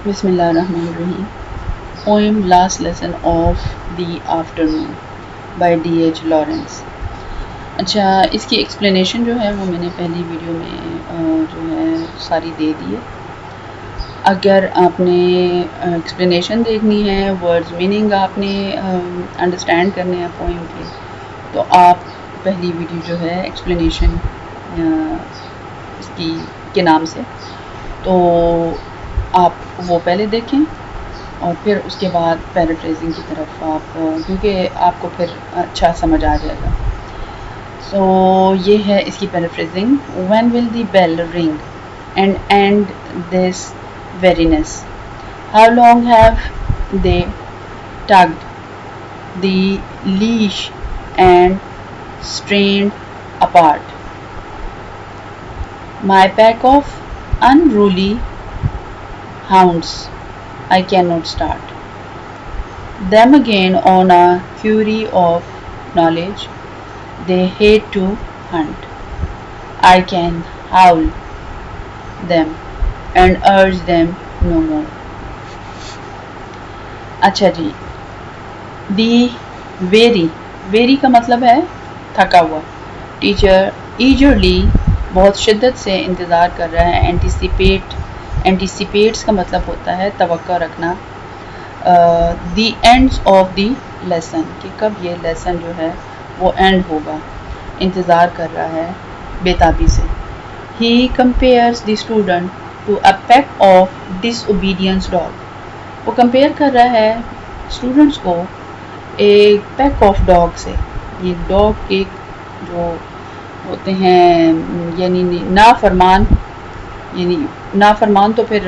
بسم اللہ الرحمن الرحیم. Poem last lesson of the afternoon by D H Lawrence. اچھا، اس کی ایکسپلینیشن جو ہے وہ میں نے پہلی ویڈیو میں جو ہے ساری دے دی ہے. اگر آپ نے ایکسپلینیشن دیکھنی ہے، ورڈز میننگ آپ نے انڈرسٹینڈ کرنے ہیں پوئم کے، تو آپ پہلی ویڈیو جو ہے ایکسپلینیشن اس کی کے نام سے، تو آپ وہ پہلے دیکھیں اور پھر اس کے بعد پیرافریزنگ کی طرف آپ، کیونکہ آپ کو پھر اچھا سمجھ آ جائے گا. سو یہ ہے اس کی paraphrasing. When will the bell ring and end this variance? How long have they tugged the leash and strained apart? My pack of unruly hounds, I cannot start them again on a query of knowledge. They hate to hunt. I can howl them and urge them no more. اچھا جی، the very کا مطلب ہے تھکا ہوا. Teacher ایجرلی بہت شدت سے انتظار کر رہا ہے. اینٹیسپیٹس کا مطلب ہوتا ہے توقع رکھنا. دی اینڈس آف دی لیسن، کہ کب یہ لیسن جو ہے وہ اینڈ ہوگا. انتظار کر رہا ہے بےتابی سے. He compares the student to a pack of disobedience dog. وہ کمپیئر کر رہا ہے اسٹوڈنٹس کو ایک پیک آف ڈاگ سے. یہ ڈاگ ایک جو ہوتے ہیں یعنی نافرمان، یعنی نافرمان تو پھر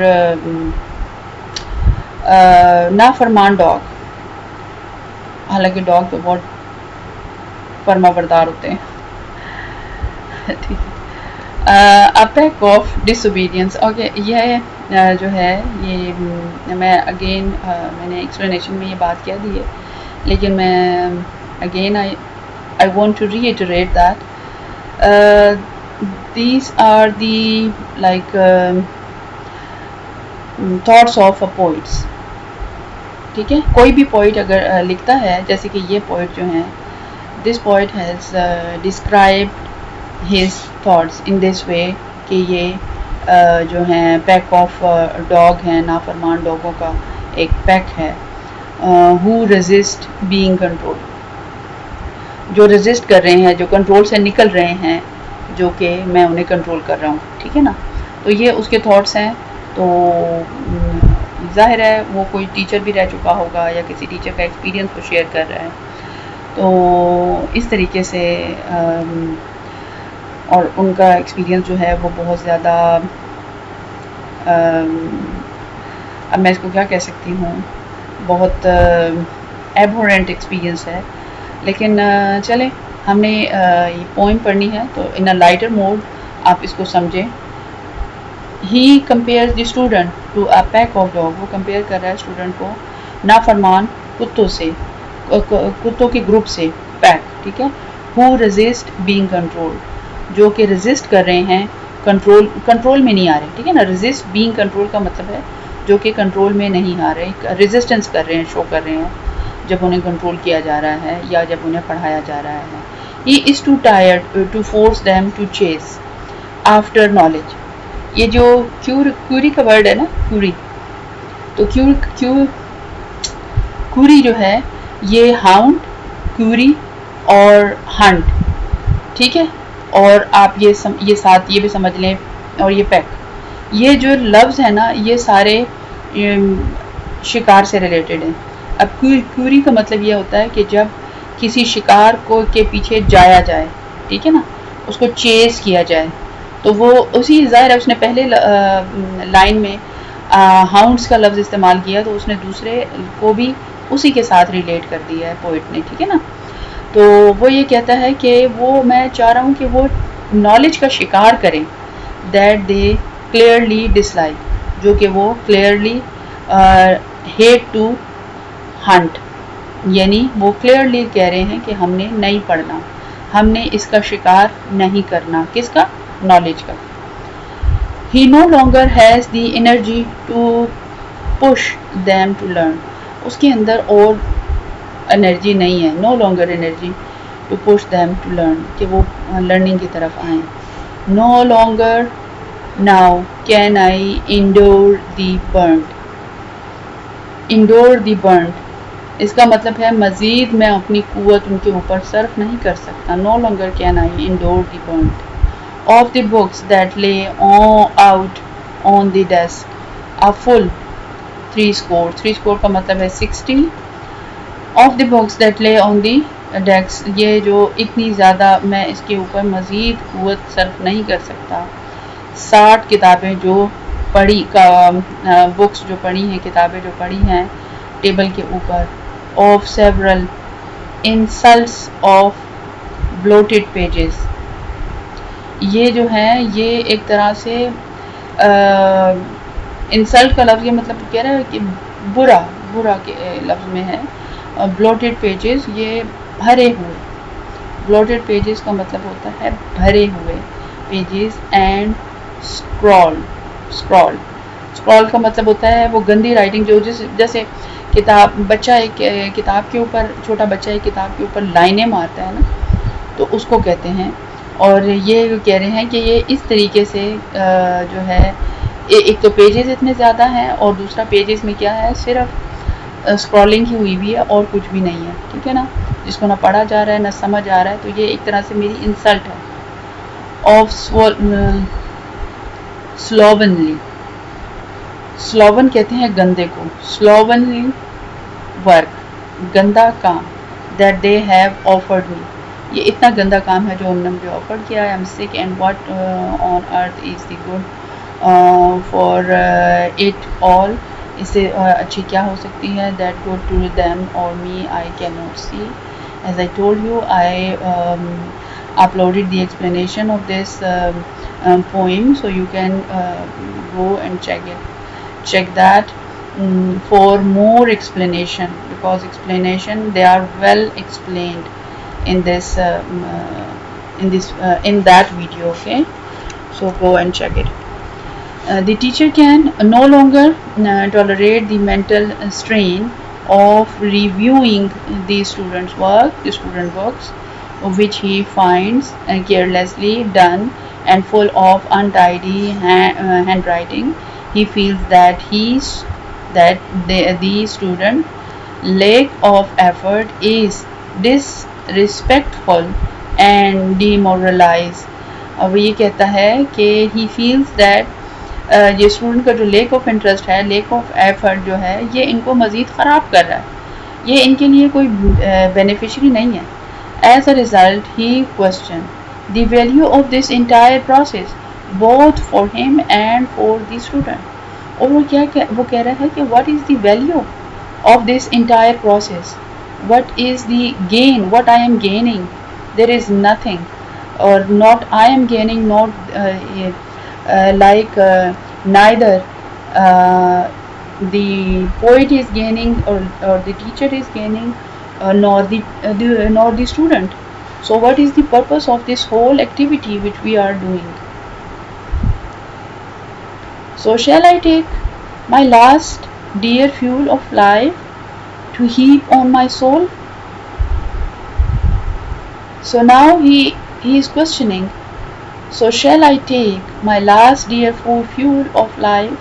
نافرمان ڈاگ، حالانکہ ڈاگ تو بہت فرما بردار ہوتے ہیں. Peak of disobedience. Okay, یہ جو ہے یہ میں اگین میں نے ایکسپلینیشن میں یہ بات کہہ دی ہے، لیکن میں again I want to reiterate that these are the like thoughts of a poets. ٹھیک ہے، کوئی بھی پوئٹ اگر لکھتا ہے، جیسے کہ یہ پوئٹ جو ہیں، this poet has described his thoughts in this way کہ یہ جو ہیں پیک آف ڈاگ ہیں، نافرمان ڈاگوں کا ایک پیک ہے. ہو ریزسٹ بینگ کنٹرول، جو ریزسٹ کر رہے ہیں، جو کنٹرول سے نکل رہے ہیں، جو کہ میں انہیں کنٹرول کر رہا ہوں. ٹھیک ہے نا، تو یہ اس کے تھاٹس ہیں. تو ظاہر ہے وہ کوئی ٹیچر بھی رہ چکا ہوگا یا کسی ٹیچر کا ایکسپیرینس کو شیئر کر رہا ہے. تو اس طریقے سے اور ان کا ایکسپیرینس جو ہے وہ بہت زیادہ اب میں اس کو کیا کہہ سکتی ہوں، بہت ایبہورنٹ ایکسپیرینس ہے. لیکن چلیں، ہم نے یہ پوئم پڑھنی ہے تو ان اے لائٹر موڈ آپ اس کو سمجھیں. He compares the student to a pack of dog. وہ کمپیئر کر رہا ہے اسٹوڈنٹ کو نافرمان کتوں سے، کتوں کے گروپ سے، پیک. ٹھیک ہے. ہو ریزسٹ بینگ کنٹرول، جو کہ ریزسٹ کر رہے ہیں، کنٹرول میں نہیں آ رہے. ٹھیک ہے نا، ریزسٹ بینگ کنٹرول کا مطلب ہے جو کہ کنٹرول میں نہیں آ رہے، ریزسٹنس کر رہے ہیں، شو کر رہے ہیں جب انہیں کنٹرول کیا جا رہا ہے یا جب انہیں پڑھایا جا رہا ہے. He is too tired to force them to chase after knowledge. یہ جو کیوری کا ورڈ ہے نا، کیوری، تو کیوری جو ہے یہ ہاؤنڈ، کیوری اور ہنٹ. ٹھیک ہے، اور آپ یہ ساتھ یہ بھی سمجھ لیں، اور یہ پیک، یہ جو لفظ ہے نا یہ سارے شکار سے ریلیٹڈ ہیں. اب کیوری کا مطلب یہ ہوتا ہے کہ جب کسی شکار کو کے پیچھے جایا جائے، ٹھیک ہے نا، اس کو چیز کیا جائے، تو وہ اسی ظاہر ہے اس نے پہلے لائن میں ہاؤنڈس کا لفظ استعمال کیا، تو اس نے دوسرے کو بھی اسی کے ساتھ ریلیٹ کر دیا ہے پوئٹ نے. ٹھیک ہے نا، تو وہ یہ کہتا ہے کہ وہ میں چاہ رہا ہوں کہ وہ نالج کا شکار کریں، that they clearly dislike, جو کہ وہ کلیئرلی ہیٹ ٹو ہنٹ، یعنی وہ کلیئرلی کہہ رہے ہیں کہ ہم نے نہیں پڑھنا، ہم نے اس کا شکار نہیں کرنا. کس کا؟ نالج کا. He no longer has the energy to push them to learn. اس کے اندر اور انرجی نہیں ہے, no longer energy to push them to learn, کہ وہ لرننگ کی طرف آئیں. No longer now can I endure the burnt. Endure the burnt اس کا مطلب ہے مزید میں اپنی قوت ان کے اوپر صرف نہیں کر سکتا. No longer can I endure the burnt of the books that lay out on the desk a full 3 کا مطلب ہے 60 of the books that lay on the desk. یہ جو اتنی زیادہ میں اس کے اوپر مزید قوت صرف نہیں کر سکتا. 60 کتابیں جو پڑھی بکس جو پڑھی ہیں, کتابیں جو پڑھی ہیں ٹیبل کے اوپر. of several insults of bloated pages. یہ جو ہے یہ ایک طرح سے انسلٹ کا لفظ یہ مطلب کہہ رہا ہے کہ برا کے لفظ میں ہے. bloated pages یہ بھرے ہوئے. bloated pages کا مطلب ہوتا ہے بھرے ہوئے pages. and scroll کا مطلب ہوتا ہے وہ گندی رائٹنگ جو جیسے بچہ ایک کتاب کے اوپر, چھوٹا بچہ ایک کتاب کے اوپر لائنیں مارتا ہے نا, تو اس کو کہتے ہیں. اور یہ کہہ رہے ہیں کہ یہ اس طریقے سے جو ہے ایک تو پیجز اتنے زیادہ ہیں اور دوسرا پیجز میں کیا ہے صرف اسکرولنگ ہی ہوئی بھی ہے اور کچھ بھی نہیں ہے. ٹھیک ہے نا, جس کو نہ پڑھا جا رہا ہے نہ سمجھ آ رہا ہے, تو یہ ایک طرح سے میری انسلٹ ہے. آف سلوون کہتے ہیں گندے کو. slovenly work گندا کام. that they have offered me یہ اتنا گندا کام ہے جو انہوں نے مجھے آفر کیا ہے. I'm sick and what on earth is the good for it all. اس سے اچھی کیا ہو سکتی ہے. that good to them or me I cannot see. as I told you I uploaded the explanation of this poem, so you can go and check that for more explanation, because explanation they are well explained in this in that video. Okay, so go and check it. The teacher can no longer tolerate the mental strain of reviewing the student works which he finds carelessly done and full of untidy handwriting. He feels that the student lack of effort is disrespectful and demoralized. اب یہ کہتا ہے کہ he feels that یہ student کا جو lack of interest ہے, lack of effort جو ہے, یہ ان کو مزید خراب کر رہا ہے, یہ ان کے لیے کوئی بینیفیشری نہیں ہے. As a result, he questioned the value of this entire process, both for him and for the student. اور وہ کہہ رہا ہے کہ what is the value of this entire process? What is the gain? What I am gaining? There is nothing, or not I am gaining, not neither the poet is gaining or the teacher is gaining, nor the student. So what is the purpose of this whole activity which we are doing? So shall I take my last dear fuel of life to heap on my soul? So now he is questioning. So shall I take my last dear fuel of life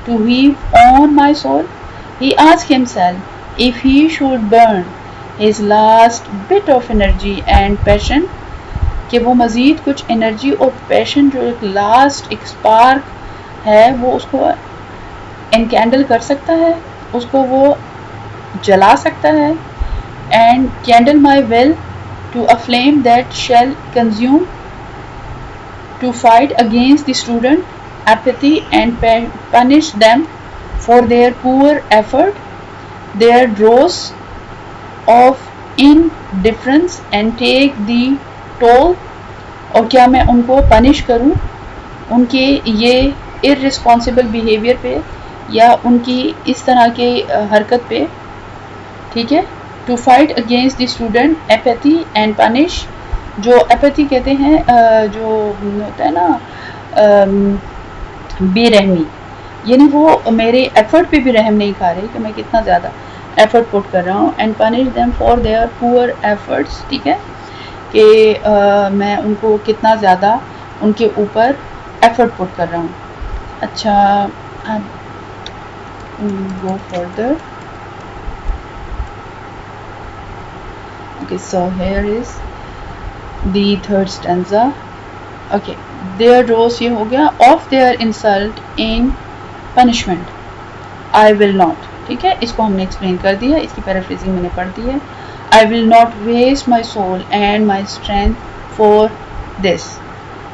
to heap on my soul? He asked himself if he should burn his last bit of energy and passion, کہ وہ مزید کچھ energy اور پیشن جو ایک last ایک spark ہے وہ اس کو انکینڈل کر سکتا ہے, اس کو وہ جلا سکتا ہے. and kindle my will to a flame that shall consume, to fight against the student apathy and punish them for their poor effort, their dross of indifference and take the toll. اور کیا میں ان کو punish کروں ان کے یہ irresponsible behavior پہ یا ان کی اس طرح کے حرکت پہ. ٹھیک ہے, to fight against the student apathy and punish, جو apathy کہتے ہیں جو ہوتا ہے نا بے رحمی, یعنی وہ میرے ایفرٹ پہ بھی رحم نہیں کھا رہے کہ میں کتنا زیادہ ایفرٹ پٹ کر رہا ہوں. And punish them for their poor efforts. ٹھیک ہے کہ میں ان کو کتنا زیادہ ان کے اوپر ایفرٹ پٹ کر رہا ہوں. اچھا go further. Okay, so here is the third stanza. Okay, their rose یہ ہو گیا of their insult in punishment I will not. ٹھیک ہے اس کو ہم نے ایکسپلین کر دیا, اس کی پیرافریزنگ میں نے پڑھ دی ہے. I will not waste my soul and my strength for this.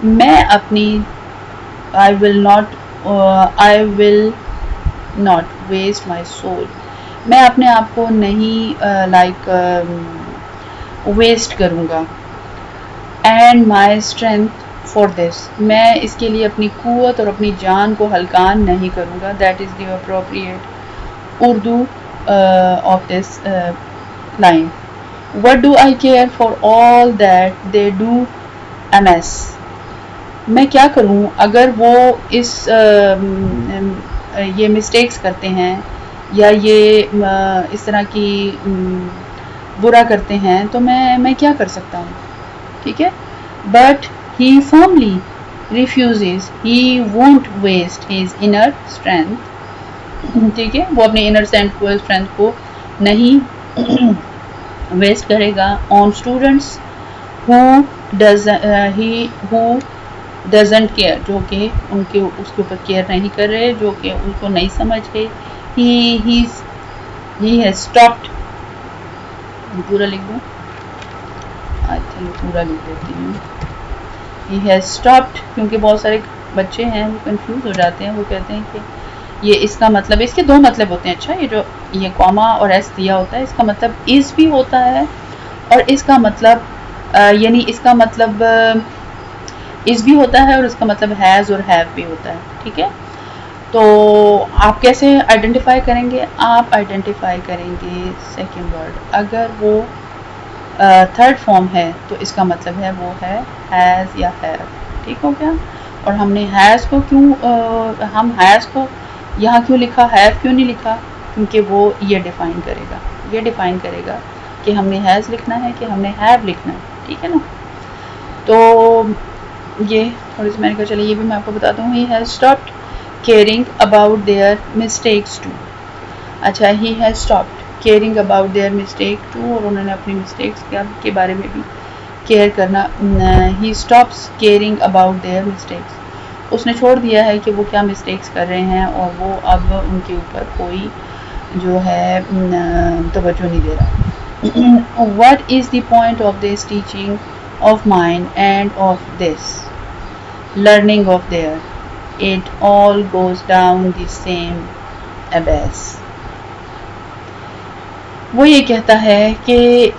میں اپنی I will not waste my soul. میں اپنے آپ کو نہیں ویسٹ کروں گا. And my strength for this. میں اس کے لیے اپنی قوت اور اپنی جان کو ہلکان نہیں کروں گا. That is the appropriate Urdu of this line. What do I care for all that they do amiss. میں کیا کروں اگر وہ یہ مسٹیکس کرتے ہیں یا یہ اس طرح کی برا کرتے ہیں تو میں کیا کر سکتا ہوں. ٹھیک ہے. But he firmly refuses. he won't waste his inner strength. ٹھیک ہے وہ اپنے انر اسٹرینتھ کو نہیں ویسٹ کرے گا on students who doesn't care. جو کہ ان کے اس کے اوپر کیئر نہیں کر رہے, جو کہ ان کو نہیں سمجھ رہے. he has stopped. پورا لکھ دوں, I think پورا لکھ دیتی ہوں. he has stopped کیونکہ بہت سارے بچے ہیں وہ کنفیوز ہو جاتے ہیں, وہ کہتے ہیں کہ یہ اس کا مطلب, اس کے دو مطلب ہوتے ہیں. اچھا یہ کاما اور ایس دیا ہوتا ہے, اس کا مطلب از بھی ہوتا ہے اور اس کا مطلب یعنی اس کا مطلب از بھی ہوتا ہے اور اس کا مطلب ہیز اور ہیو بھی ہوتا ہے. ٹھیک ہے. تو آپ کیسے آئیڈینٹیفائی کریں گے؟ آپ آئیڈینٹیفائی کریں گے سیکنڈ ورڈ. اگر وہ تھرڈ فارم ہے تو اس کا مطلب ہے وہ ہے ہیز یا ہیو. ٹھیک ہو گیا. اور ہم نے ہیز کو ہم ہیز کو یہاں کیوں لکھا, ہیو کیوں نہیں لکھا؟ کیونکہ وہ یہ ڈیفائن کرے گا کہ ہم نے ہیز لکھنا ہے کہ ہم نے ہیو لکھنا ہے. ٹھیک ہے نا. تو یہ تھوڑی سی میں نے کہا چلے یہ بھی میں آپ کو بتاتا ہوں. He has stopped caring about their mistakes too. اچھا he has stopped caring about their mistake too, اور انہوں نے اپنی مسٹیکس کے بارے میں بھی کیئر کرنا. He stops caring about their mistakes. اس نے چھوڑ دیا ہے کہ وہ کیا مسٹیکس کر رہے ہیں اور وہ اب ان کے اوپر کوئی جو ہے توجہ نہیں دے رہا. What is the point of this teaching of mine and of this learning of theirs? It all goes down the same abyss. وہ یہ کہتا ہے کہ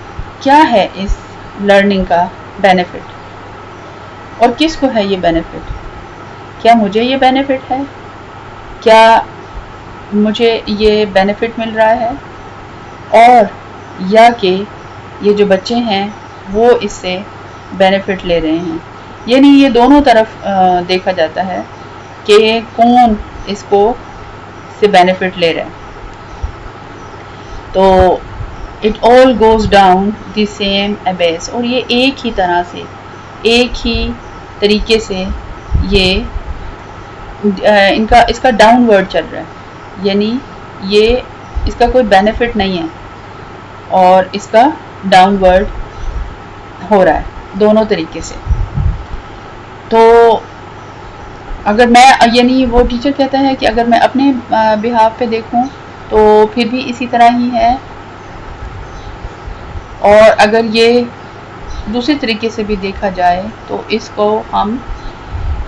کیا ہے اس لرننگ کا بینیفٹ اور کس کو ہے یہ بینیفٹ. کیا مجھے یہ بینیفٹ ہے؟ کیا مجھے یہ بینیفٹ مل رہا ہے؟ اور یا کہ یہ جو بچے ہیں وہ اس سے بینیفٹ لے رہے ہیں. یعنی یہ دونوں طرف دیکھا جاتا ہے کہ کون اس کو سے بینیفٹ لے رہا ہے. تو it all goes down the same abyss. اور یہ ایک ہی طرح سے ایک ہی طریقے سے یہ اس کا ڈاؤن ورڈ چل رہا ہے. یعنی یہ اس کا کوئی بینیفٹ نہیں ہے اور اس کا ڈاؤن ورڈ ہو رہا ہے دونوں طریقے سے. تو اگر میں یعنی وہ ٹیچر کہتا ہے کہ اگر میں اپنے بہاف پہ دیکھوں تو پھر بھی اسی طرح ہی ہے, اور اگر یہ دوسری طریقے سے بھی دیکھا جائے تو اس کو ہم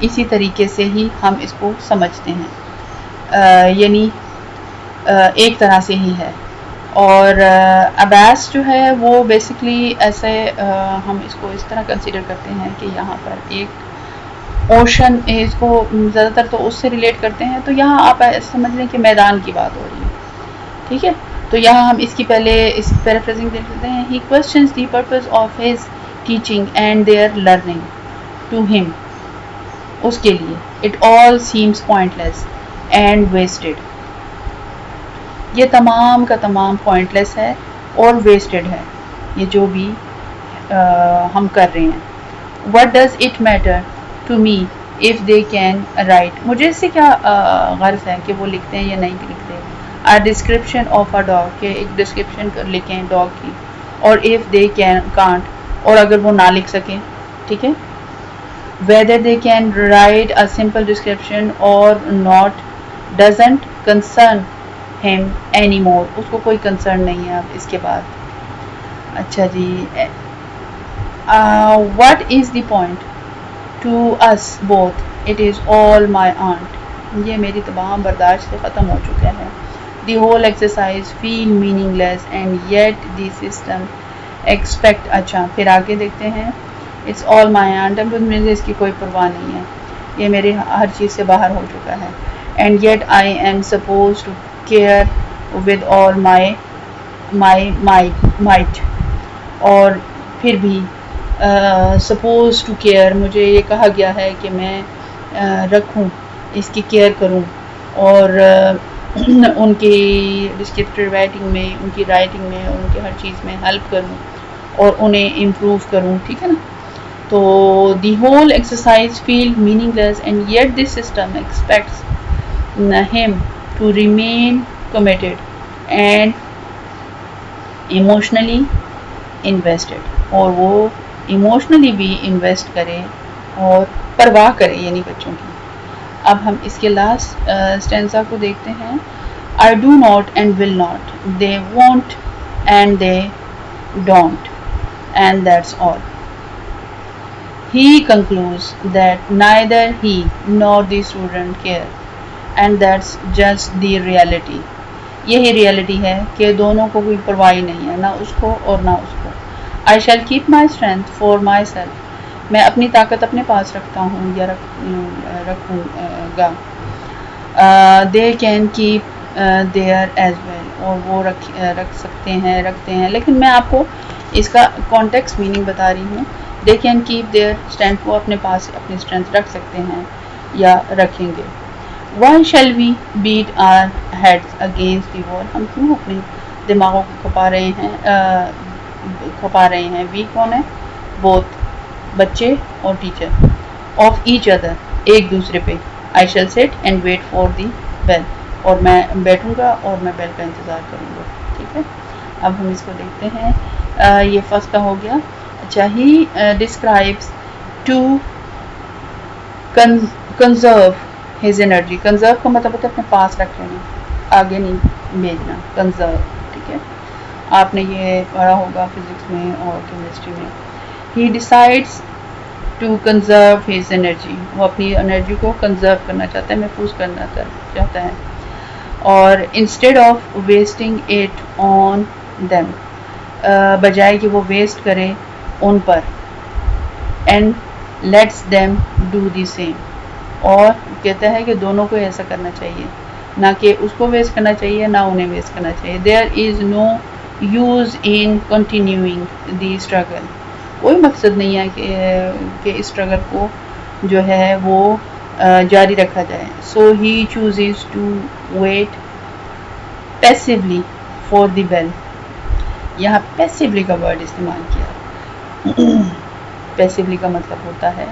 اسی طریقے سے ہی ہم اس کو سمجھتے ہیں. یعنی ایک طرح سے ہی ہے. اور ابیس جو ہے وہ بیسکلی ایسے ہم اس کو اس طرح کنسیڈر کرتے ہیں کہ یہاں پر ایک اوشن, اس کو زیادہ تر تو اس سے ریلیٹ کرتے ہیں. تو یہاں آپ سمجھ لیں کہ میدان کی بات ہو رہی ہے. ٹھیک ہے. تو یہاں ہم اس کی پہلے اس پیرافریزنگ دیکھ لیتے ہیں. He questions the purpose of his teaching and their learning to him. اس کے لیے it all seems pointless. and wasted. یہ تمام کا تمام پوائنٹلیس ہے اور ویسٹڈ ہے یہ جو بھی ہم کر رہے ہیں. What does it matter to me if they can write؟ مجھے اس سے کیا غرض ہے کہ وہ لکھتے ہیں یا نہیں لکھتے. A description of a dog کہ ایک ڈسکرپشن لکھیں ڈاگ کی. اور if they can't اور اگر وہ نہ لکھ سکیں ٹھیک ہے. Whether they can write a simple description or not doesn't concern him anymore. اس کو کوئی کنسرن نہیں ہے اب اس کے بعد. اچھا جی what is the point to us both? It is all my aunt. یہ میری تمام برداشت سے ختم ہو چکا ہے. The whole exercise feel meaningless and yet the system expect. اچھا پھر آگے دیکھتے ہیں. It's all my aunt. اب مجھے اس کی کوئی پرواہ نہیں ہے یہ میرے ہر چیز سے باہر ہو چکا ہے. And yet I am supposed to care with all my might. اور پھر بھی سپوز ٹو کیئر مجھے یہ کہا گیا ہے کہ میں رکھوں اس کی کیئر کروں اور ان کی ڈسکرپٹیو رائٹنگ میں ان کی رائٹنگ میں ان کی ہر چیز میں ہیلپ کروں اور انہیں امپروو کروں ٹھیک ہے نا. تو the whole exercise feel meaningless and yet this system expects him to remain committed and emotionally invested. اور وہ ایموشنلی بھی انویسٹ کرے اور پرواہ کرے یعنی بچوں کی. اب ہم اس کے لاسٹ اسٹینزا کو دیکھتے ہیں. I do not and will not. They won't and they don't. And that's all. He concludes that neither he nor the student care. And that's just the reality. یہی ریالٹی ہے کہ دونوں کو کوئی پرواہ نہیں ہے نہ اس کو اور نہ اس کو. I shall keep my strength for myself. میں اپنی طاقت اپنے پاس رکھتا ہوں یا رکھوں گا. They can keep there as well. اور وہ رکھ سکتے ہیں رکھتے ہیں لیکن میں آپ کو اس کا کانٹیکسٹ میننگ بتا رہی ہوں. They can keep their strength. وہ اپنے پاس اپنی اسٹرینتھ رکھ سکتے ہیں یا رکھیں گے. Why shall we beat our heads against the wall? ہم کیوں اپنے دماغوں کو کھپا رہے ہیں. وی کون ہے؟ both بچے اور ٹیچر. of each other ایک دوسرے پہ. I shall sit and wait for the bell. اور میں بیٹھوں گا اور میں بیل کا انتظار کروں گا ٹھیک ہے. اب ہم اس کو دیکھتے ہیں. یہ فرسٹ کا ہو گیا. اچھا he describes to conserve his energy. Conserve کا مطلب ہوتا ہے اپنے پاس رکھ لینا آگے نہیں بھیجنا. کنزرو ٹھیک ہے. آپ نے یہ پڑھا ہوگا فزکس میں اور کیمسٹری میں. He decides to conserve his energy. وہ اپنی انرجی کو کنزرو کرنا چاہتا ہے محفوظ کرنا چاہتا ہے. اور instead of wasting it on them بجائے کہ وہ ویسٹ کرے ان پر. And lets them do the same. اور کہتا ہے کہ دونوں کو ایسا کرنا چاہیے نہ کہ اس کو ویسٹ کرنا چاہیے نہ انہیں ویسٹ کرنا چاہیے. There is no use in continuing the struggle. کوئی مقصد نہیں ہے کہ اس اسٹرگل کو جو ہے وہ جاری رکھا جائے. So he chooses to wait passively for the bell. یہاں passively کا ورڈ استعمال کیا. passively کا مطلب ہوتا ہے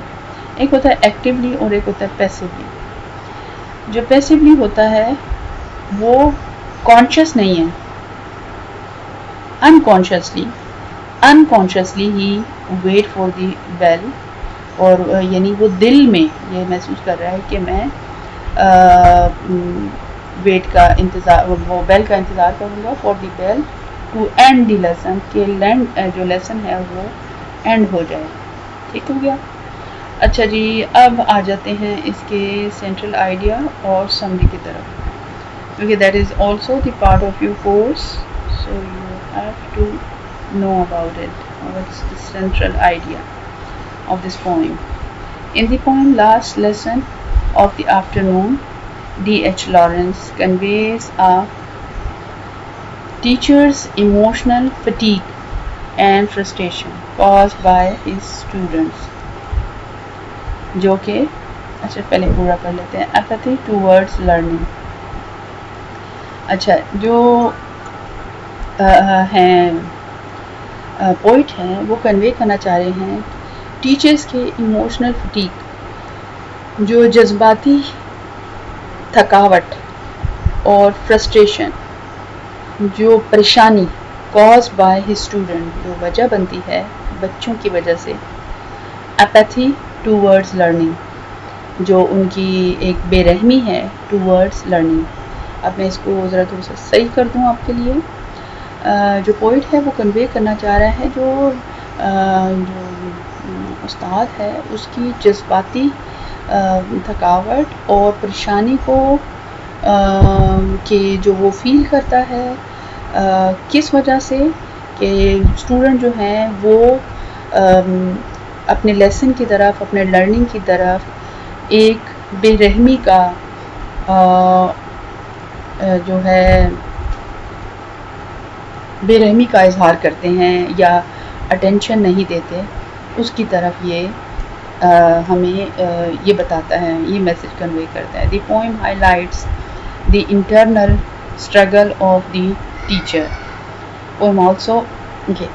ایک ہوتا ہے ایکٹیولی اور ایک ہوتا ہے پیسیولی. جو پیسیولی ہوتا ہے وہ کانشیس نہیں ہے. Unconsciously he wait for the bell. اور یعنی وہ دل میں یہ محسوس کر رہا ہے کہ میں ویٹ کا انتظار وہ بیل کا انتظار کروں گا. For the bell to end the lesson کہ جو لیسن ہے وہ اینڈ ہو جائے. ٹھیک ہو گیا. اچھا جی اب آ جاتے ہیں اس کے سینٹرل آئیڈیا اور سمری کی طرف کیونکہ that is also the part of your course so you have to know about it. What's the central idea of this poem. In the poem Last Lesson of the Afternoon, D.H. Lawrence conveys a teacher's emotional fatigue and frustration caused by his students جو کہ اچھا پہلے پورا کر لیتے ہیں. apathy towards learning. اچھا جو ہیں پوئٹ ہیں وہ کنوے کرنا چاہ رہے ہیں ٹیچرز کے ایموشنل فٹیگ، جو جذباتی تھکاوٹ اور فرسٹریشن، جو پریشانی کاز بائی ہز اسٹوڈنٹ، جو وجہ بنتی ہے بچوں کی وجہ سے. اپیتھی ٹوورڈز لرننگ، جو ان کی ایک بے رحمی ہے ٹوورڈز لرننگ. اب میں اس کو ذرا تھوڑا سا صحیح کر دوں آپ کے لیے. جو پوئٹ ہے وہ کنوے کرنا چاہ رہا ہے جو استاد ہے اس کی جذباتی تھکاوٹ اور پریشانی کو کہ جو وہ فیل کرتا ہے کس وجہ سے کہ اسٹوڈنٹ جو ہیں وہ اپنے لیسن کی طرف، اپنے لرننگ کی طرف ایک بے رحمی کا جو ہے بے رحمی کا اظہار کرتے ہیں یا اٹینشن نہیں دیتے، اس کی طرف یہ ہمیں یہ بتاتا ہے، یہ میسج کنوے کرتا ہے. دی poem high lights the internal struggle of the teacher. poem also, okay,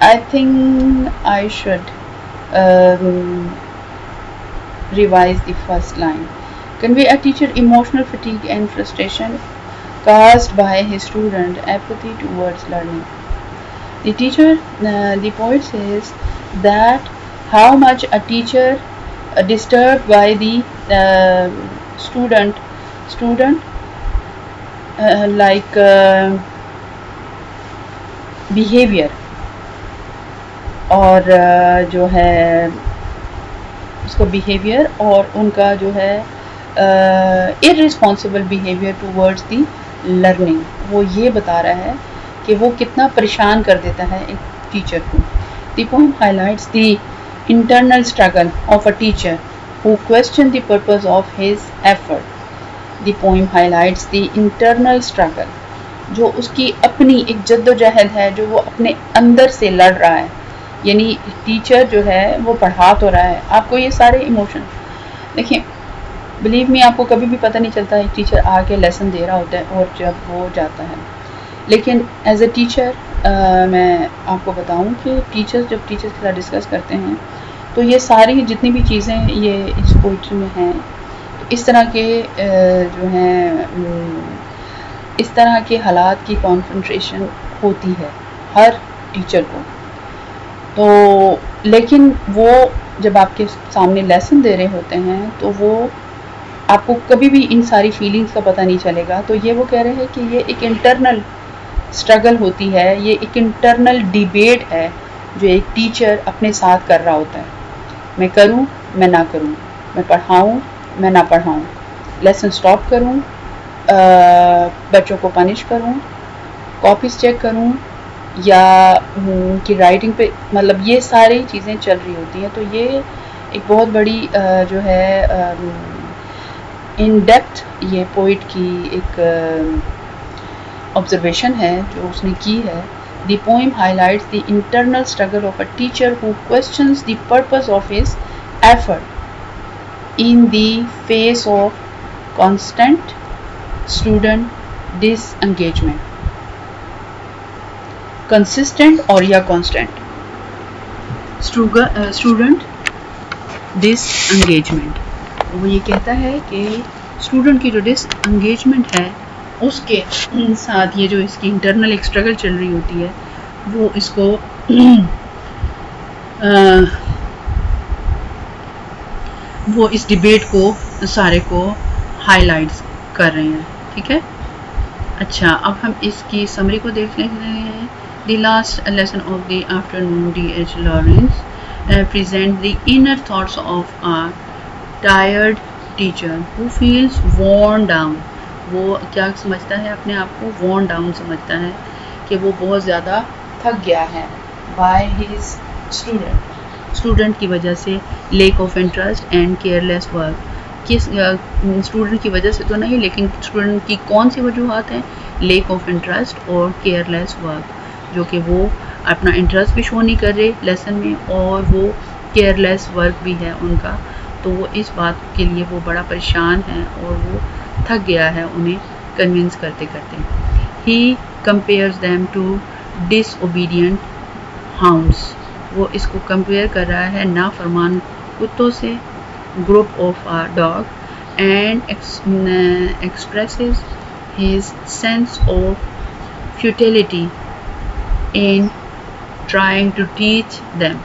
I think I should revise the first line. Convey a teacher emotional fatigue and frustration caused by his student apathy towards learning. The teacher, the poet says that how much a teacher disturbed by the student like behavior اور جو ہے اس کا behaviour اور ان کا جو ہے irresponsible behavior towards the learning، وہ یہ بتا رہا ہے کہ وہ کتنا پریشان کر دیتا ہے ایک ٹیچر کو. The poem highlights the internal struggle of a teacher who questioned the purpose of his effort. The poem highlights the internal struggle، جو اس کی اپنی ایک جد و جہد ہے جو وہ اپنے اندر سے لڑ رہا ہے. یعنی ٹیچر جو ہے وہ پڑھا تو رہا ہے، آپ کو یہ سارے ایموشن دیکھیں، بلیو می آپ کو کبھی بھی پتہ نہیں چلتا ہے ٹیچر آ کے لیسن دے رہا ہوتا ہے اور جب وہ جاتا ہے. لیکن ایز اے ٹیچر میں آپ کو بتاؤں کہ ٹیچرز جب ٹیچرز کے ساتھ ڈسکس کرتے ہیں تو یہ ساری جتنی بھی چیزیں یہ اس پوئٹری میں ہیں، اس طرح کے جو ہیں اس طرح کے حالات کی کانسنٹریشن ہوتی ہے ہر ٹیچر کو. تو لیکن وہ جب آپ کے سامنے لیسن دے رہے ہوتے ہیں تو وہ آپ کو کبھی بھی ان ساری فیلنگز کا پتہ نہیں چلے گا. تو یہ وہ کہہ رہے ہیں کہ یہ ایک انٹرنل اسٹرگل ہوتی ہے، یہ ایک انٹرنل ڈیبیٹ ہے جو ایک ٹیچر اپنے ساتھ کر رہا ہوتا ہے. میں کروں، میں نہ کروں، میں پڑھاؤں، میں نہ پڑھاؤں، لیسن سٹاپ کروں، بچوں کو پنش کروں، کاپیز چیک کروں یا کی رائٹنگ پہ، مطلب یہ ساری چیزیں چل رہی ہوتی ہیں. تو یہ ایک بہت بڑی جو ہے ان ڈیپتھ یہ پوئٹ کی ایک آبزرویشن ہے جو اس نے کی ہے. دی poem high lights the internal struggle of a teacher who questions the purpose of his effort in the face of constant student dish engagement. Consistent اور یا کانسٹنٹ اسٹوڈنٹ ڈس انگیجمنٹ، وہ یہ کہتا ہے کہ اسٹوڈنٹ کی جو ڈس انگیجمنٹ ہے اس کے ساتھ یہ جو اس کی انٹرنل ایک اسٹرگل چل رہی ہوتی ہے وہ اس کو وہ اس ڈیبیٹ کو سارے کو ہائی لائٹس کر رہے ہیں. ٹھیک ہے. اچھا اب ہم اس کی سمری کو دیکھ لیں ہیں. The last lesson of the afternoon D H Lawrence present the inner thoughts of a tired teacher who feels worn down. وہ کیا سمجھتا ہے اپنے آپ کو؟ worn down سمجھتا ہے کہ وہ بہت زیادہ تھک گیا ہے by his student کی وجہ سے. lack of interest and careless work. کس اسٹوڈنٹ کی وجہ سے تو نہیں لیکن اسٹوڈنٹ کی کون سی وجوہات ہیں؟ لیک آف انٹرسٹ اور کیئرلیس ورک، جو کہ وہ اپنا انٹرسٹ بھی شو نہیں کر رہے لیسن میں اور وہ کیئرلیس ورک بھی ہے ان کا. تو وہ اس بات کے لیے وہ بڑا پریشان ہے اور وہ تھک گیا ہے انہیں کنونس کرتے کرتے. He compares them to disobedient hounds. وہ اس کو کمپیئر کر رہا ہے نافرمان کتوں سے, group of a dog, and expresses his sense of futility in trying to teach them.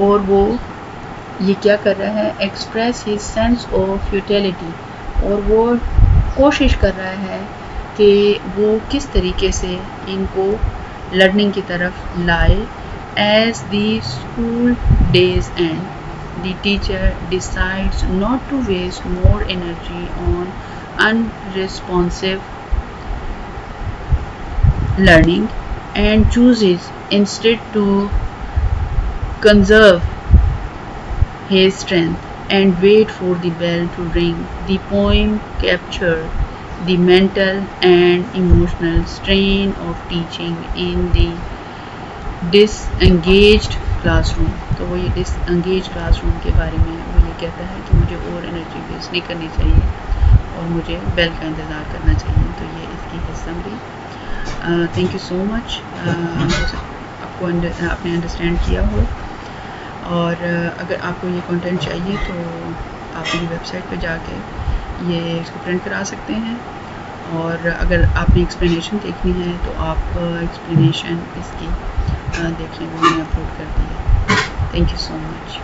اور وہ یہ کیا کر رہا ہے, express his sense of futility, اور وہ کوشش کر رہا ہے کہ وہ کس طریقے سے ان کو لرننگ کی طرف لائے. As the school days end, the teacher decides not to waste more energy on unresponsive learning and chooses instead to conserve his strength and wait for the bell to ring. The poem captured the mental and emotional strain of teaching in the disengaged classroom. تو وہ یہ ڈس engage class room کے بارے میں وہ یہ کہتا ہے کہ مجھے اور انرجی ویسٹ نہیں کرنی چاہیے اور مجھے بیل کا انتظار کرنا چاہیے. تو یہ اس کی ہے سمری. تھینک یو سو مچ. آپ کو آپ نے انڈرسٹینڈ کیا ہو, اور اگر آپ کو یہ کنٹینٹ چاہیے تو آپ میری ویب سائٹ پہ جا کے یہ اس کو پرنٹ کرا سکتے ہیں, اور اگر آپ نے ایکسپلینیشن دیکھنی ہے تو آپ ایکسپلینیشن اس کی دیکھ لیں, وہ میں نے اپلوڈ کر دی ہے. Thank you so much.